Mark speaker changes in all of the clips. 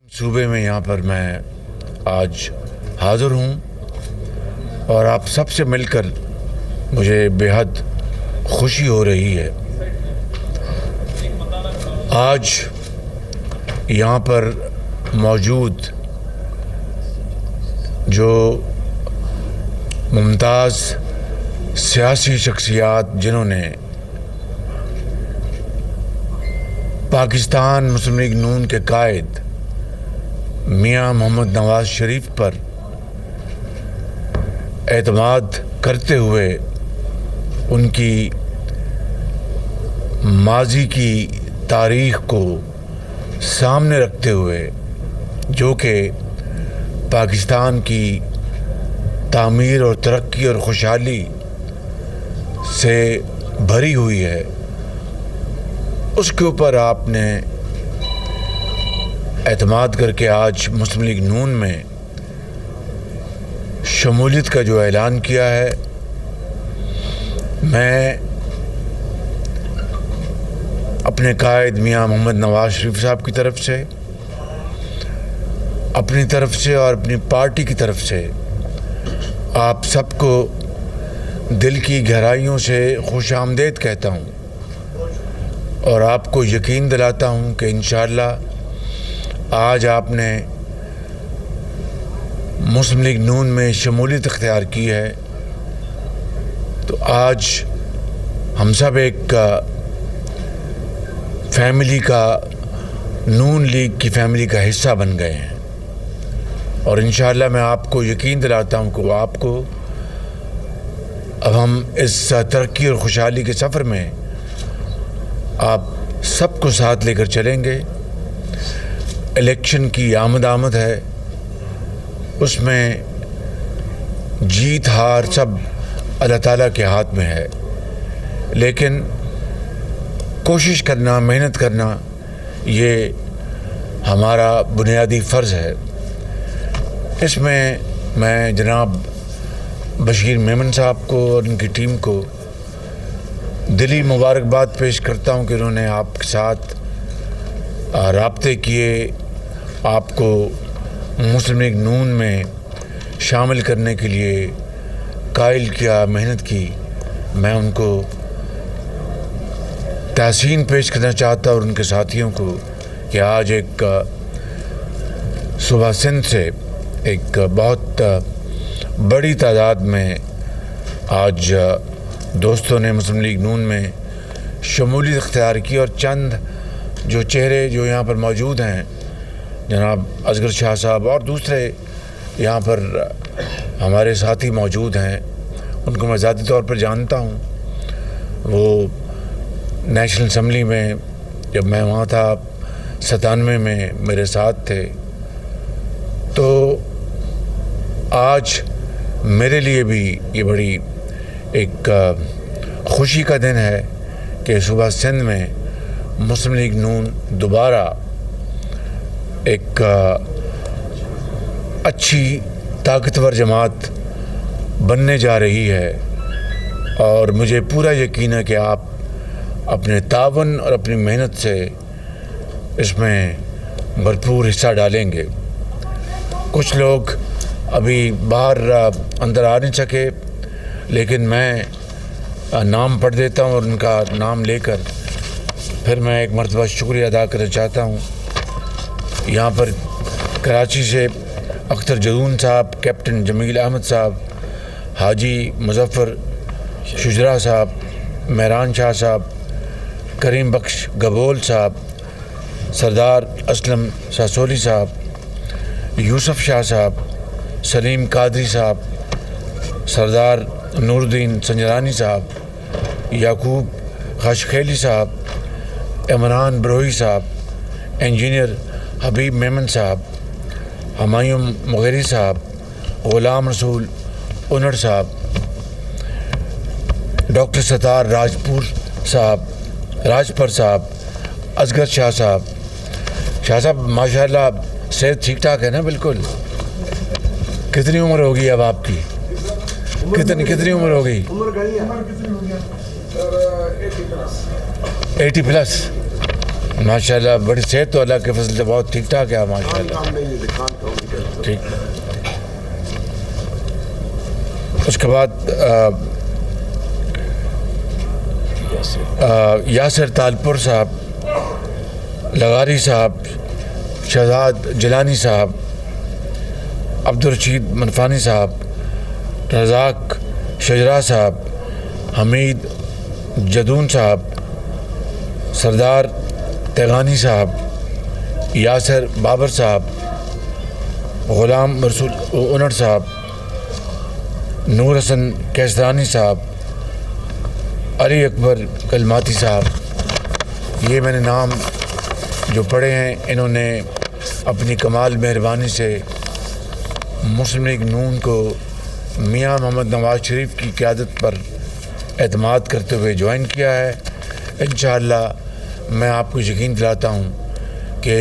Speaker 1: सूबे में यहाँ पर मैं आज हाज़िर हूँ और आप सबसे मिलकर मुझे बेहद खुशी हो रही है। आज यहाँ पर मौजूद जो मुमताज़ सियासी शख्सियात जिन्होंने पाकिस्तान मुस्लिम लीग नून के कायद मियां मोहम्मद नवाज शरीफ पर एतमाद करते हुए उनकी माजी की तारीख़ को सामने रखते हुए जो कि पाकिस्तान की तामीर और तरक्की और खुशहाली से भरी हुई है, उसके ऊपर आपने एतमाद करके आज मुस्लिम लीग नून में शमूलियत का जो ऐलान किया है, मैं अपने कायद मियां मोहम्मद नवाज शरीफ साहब की तरफ से, अपनी तरफ से और अपनी पार्टी की तरफ से आप सबको दिल की गहराइयों से खुशामदीद कहता हूँ और आपको यकीन दिलाता हूँ कि इंशाअल्लाह आज आपने मुस्लिम लीग नून में शमूलियत इख्तियार की है तो आज हम सब एक फैमिली का, नून लीग की फैमिली का हिस्सा बन गए हैं और इंशाअल्लाह मैं आपको यकीन दिलाता हूँ कि आपको अब हम इस तरक्की और खुशहाली के सफ़र में आप सबको साथ लेकर चलेंगे। इलेक्शन की आमद है, उसमें जीत हार सब अल्लाह ताला के हाथ में है, लेकिन कोशिश करना, मेहनत करना ये हमारा बुनियादी फ़र्ज़ है। इसमें मैं जनाब बशीर मेमन साहब को और उनकी टीम को दिली मुबारकबाद पेश करता हूँ कि उन्होंने आपके साथ राब्ते किए, आपको मुस्लिम लीग नून में शामिल करने के लिए कायल किया, मेहनत की। मैं उनको तहसीन पेश करना चाहता और उनके साथियों को कि आज एक सुबह सिंध से एक बहुत बड़ी तादाद में आज दोस्तों ने मुस्लिम लीग नून में शमूलियत इख्तियार की और चंद जो चेहरे जो यहाँ पर मौजूद हैं, जनाब असगर शाह साहब और दूसरे यहाँ पर हमारे साथी मौजूद हैं, उनको मैं ज़ाती तौर पर जानता हूँ। वो नेशनल असम्बली में जब मैं वहाँ था 97 में मेरे साथ थे। तो आज मेरे लिए भी ये बड़ी एक खुशी का दिन है कि सुबह सिंध में मुस्लिम लीग नून दोबारा एक अच्छी ताकतवर जमात बनने जा रही है और मुझे पूरा यकीन है कि आप अपने तावन और अपनी मेहनत से इसमें भरपूर हिस्सा डालेंगे। कुछ लोग अभी बाहर अंदर आ नहीं सके, लेकिन मैं नाम पढ़ देता हूँ और उनका नाम लेकर फिर मैं एक मरतबा शुक्रिया अदा करना चाहता हूँ। यहाँ पर कराची से अख्तर जदून साहब, कैप्टन जमील अहमद साहब, हाजी मुजफ्फर शुजरा साहब, मेहरान शाह साहब, करीम बख्श गबोल साहब, सरदार असलम सासोली साहब, यूसुफ शाह साहब, सलीम कादरी साहब, सरदार नूरुद्दीन संजरानी साहब, याकूब खशखेली साहब, इमरान बरोही साहब, इंजीनियर हबीब मेमन साहब, हमायूं मुगेरी साहब, ग़ुलाम रसूल उनड़ साहब, डॉक्टर सतार राजपर साहब, असगर शाह साहब। शाह साहब माशाल्लाह सेहत ठीक ठाक है ना? बिल्कुल। कितनी उम्र होगी अब आपकी? कितनी उम्र हो गई? 80 प्लस। माशाल्लाह बड़ी सेहत तो अल्लाह के फजल से बहुत ठीक ठाक है माशाल्लाह। ठीक। उसके बाद यासिर तालपुर साहब, लगारी साहब, शहजाद जिलानी साहब, अब्दुल रशीद मनफानी साहब, रज़ाक शजरा साहब, हमीद जदून साहब, सरदार तेगानी साहब, यासिर बाबर साहब, ग़ुलाम रसूल उनर साहब, नूर हसन कैसरानी साहब, अली अकबर कलमाती साहब, ये मैंने नाम जो पढ़े हैं, इन्होंने अपनी कमाल मेहरबानी से मुस्लिम लीग नून को मियाँ मोहम्मद नवाज़ शरीफ की क़यादत पर एतमाद करते हुए ज्वाइन किया है। इंशाअल्लाह मैं आपको यकीन दिलाता हूँ कि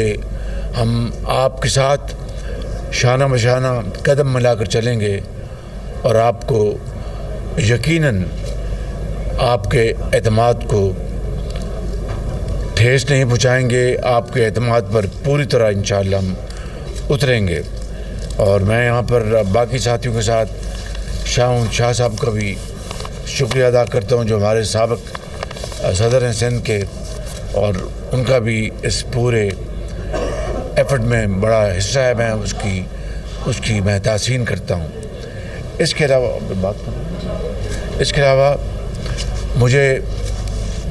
Speaker 1: हम आपके साथ शाना बशाना कदम मिलाकर चलेंगे और आपको यकीनन आपके एतमाद को ठेस नहीं पहुँचाएँगे। आपके एतमाद पर पूरी तरह इंशाअल्लाह हम उतरेंगे। और मैं यहाँ पर बाकी साथियों के साथ शाह साहब का भी शुक्रिया अदा करता हूँ जो हमारे साबिक़ सदर हैं सिंध के, और उनका भी इस पूरे एफर्ट में बड़ा हिस्सा है। मैं उसकी मैं तासीन करता हूँ। इसके अलावा मुझे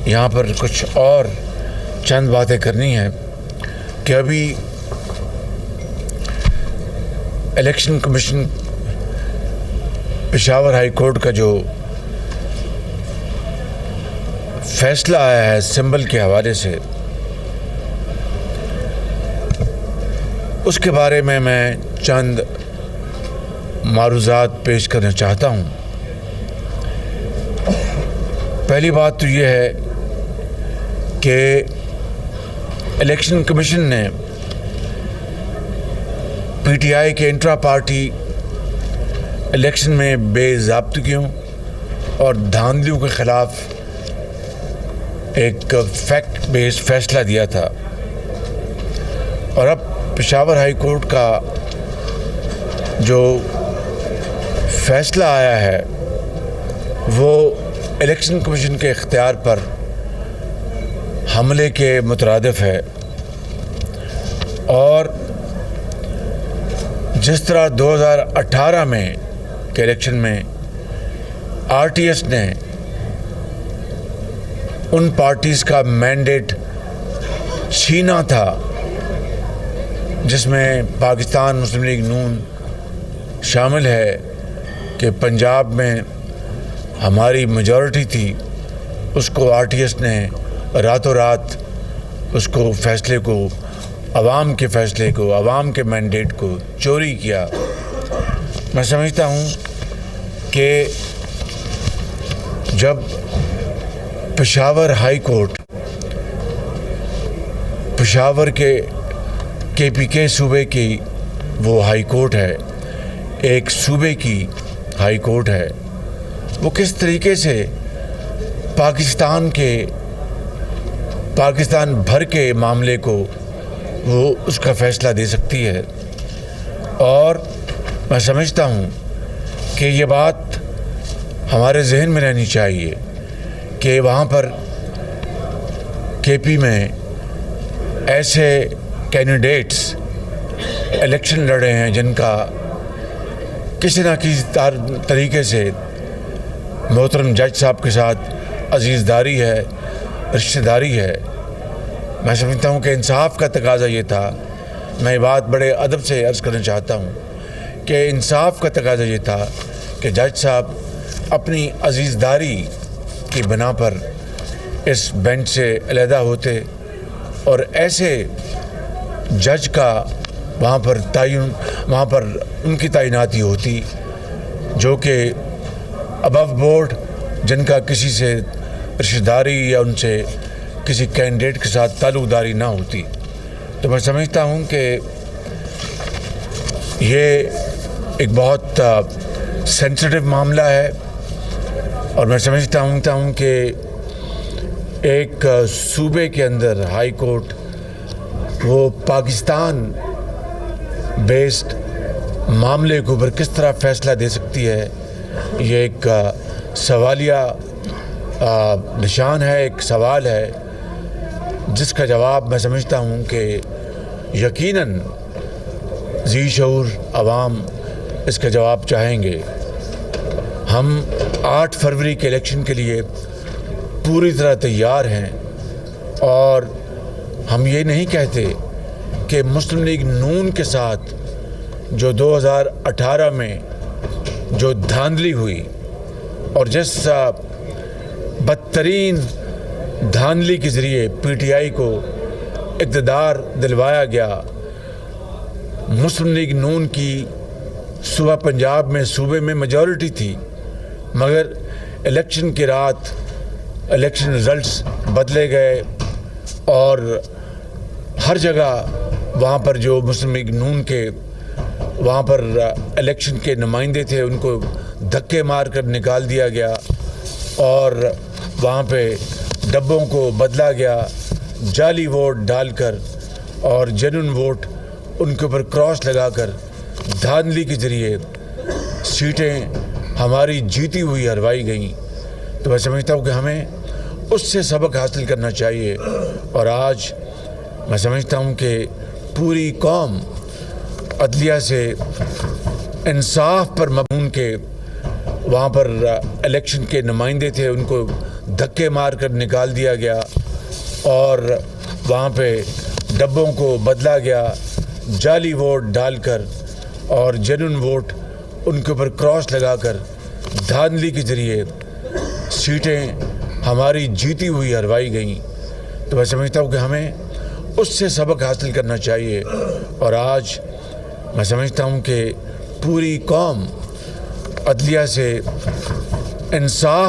Speaker 1: यहाँ पर कुछ और चंद बातें करनी हैं कि अभी election commission Peshawar high court का जो फैसला आया है सिंबल के हवाले से, उसके बारे में मैं चंद मारूज़ात पेश करना चाहता हूँ। पहली बात तो ये है कि इलेक्शन कमीशन ने पीटीआई के इंट्रा पार्टी इलेक्शन में बेज़ाब्तगियों और धांधलियों के ख़िलाफ़ एक फैक्ट बेस्ड फैसला दिया था, और अब पेशावर हाई कोर्ट का जो फैसला आया है वो इलेक्शन कमीशन के इख्तियार पर हमले के मुतरादिफ है। और जिस तरह 2018 में के इलेक्शन में आरटीएस ने उन पार्टीज़ का मैंडेट छीना था जिसमें पाकिस्तान मुस्लिम लीग नून शामिल है, कि पंजाब में हमारी मेजॉरिटी थी, उसको आरटीएस ने रातों रात उसको फैसले को, अवाम के फैसले को, अवाम के मैंडेट को चोरी किया। मैं समझता हूँ कि जब पेशावर हाई कोर्ट, पेशावर के केपीके सूबे की वो हाई कोर्ट है, एक सूबे की हाई कोर्ट है, वो किस तरीके से पाकिस्तान भर के मामले को वो उसका फ़ैसला दे सकती है। और मैं समझता हूँ कि ये बात हमारे जहन में रहनी चाहिए कि वहाँ पर केपी में ऐसे कैंडिडेट्स इलेक्शन लड़े हैं जिनका किसी न किसी तरीके से मोहतरम जज साहब के साथ अजीज़दारी है, रिश्तेदारी है। मैं समझता हूँ कि इंसाफ का तकाज़ा ये था, मैं ये बात बड़े अदब से अर्ज़ करना चाहता हूँ कि इंसाफ का तकाज़ा ये था कि जज साहब अपनी अजीज़दारी की बिना पर इस बेंच से अलहदा होते और ऐसे जज का वहाँ पर उनकी तैनाती होती जो कि अबव बोर्ड, जिनका किसी से रिश्तेदारी या उनसे किसी कैंडिडेट के साथ ताल्लुकदारी ना होती। तो मैं समझता हूँ कि ये एक बहुत सेंसिटिव मामला है, और मैं समझता हूँ कि एक सूबे के अंदर हाई कोर्ट वो पाकिस्तान बेस्ड मामले के ऊपर किस तरह फैसला दे सकती है, ये एक सवालिया निशान है, एक सवाल है जिसका जवाब मैं समझता हूँ कि यकीनन ज़ी शऊर अवाम इसका जवाब चाहेंगे। हम 8 फरवरी के इलेक्शन के लिए पूरी तरह तैयार हैं और हम ये नहीं कहते कि मुस्लिम लीग नून के साथ जो 2018 में जो धांधली हुई और जिस बदतरीन धांधली के ज़रिए पीटीआई को इक़्तिदार दिलवाया गया, मुस्लिम लीग नून की सुबह पंजाब में सूबे में मेजॉरिटी थी, मगर इलेक्शन की रात इलेक्शन रिज़ल्ट्स बदले गए और हर जगह वहाँ पर जो मुस्लिम लीग नून के वहाँ पर इलेक्शन के नुमाइंदे थे उनको धक्के मार कर निकाल दिया गया और वहाँ पे डब्बों को बदला गया, जाली वोट डालकर और जेन्युइन वोट उनके ऊपर क्रॉस लगाकर धांधली के ज़रिए सीटें हमारी जीती हुई हरवाई गई। तो मैं समझता हूँ कि हमें उससे सबक हासिल करना चाहिए और आज मैं समझता हूँ कि पूरी कौम अदलिया से इंसाफ पर मबून के वहाँ पर इलेक्शन के नुमाइंदे थे उनको धक्के मार कर निकाल दिया गया और वहाँ पे डब्बों को बदला गया, जाली वोट डालकर और जेन्युइन वोट उनके ऊपर क्रॉस लगाकर धांधली के ज़रिए सीटें हमारी जीती हुई हरवाई गई। तो मैं समझता हूँ कि हमें उससे सबक हासिल करना चाहिए और आज मैं समझता हूँ कि पूरी कौम अदलिया से इंसाफ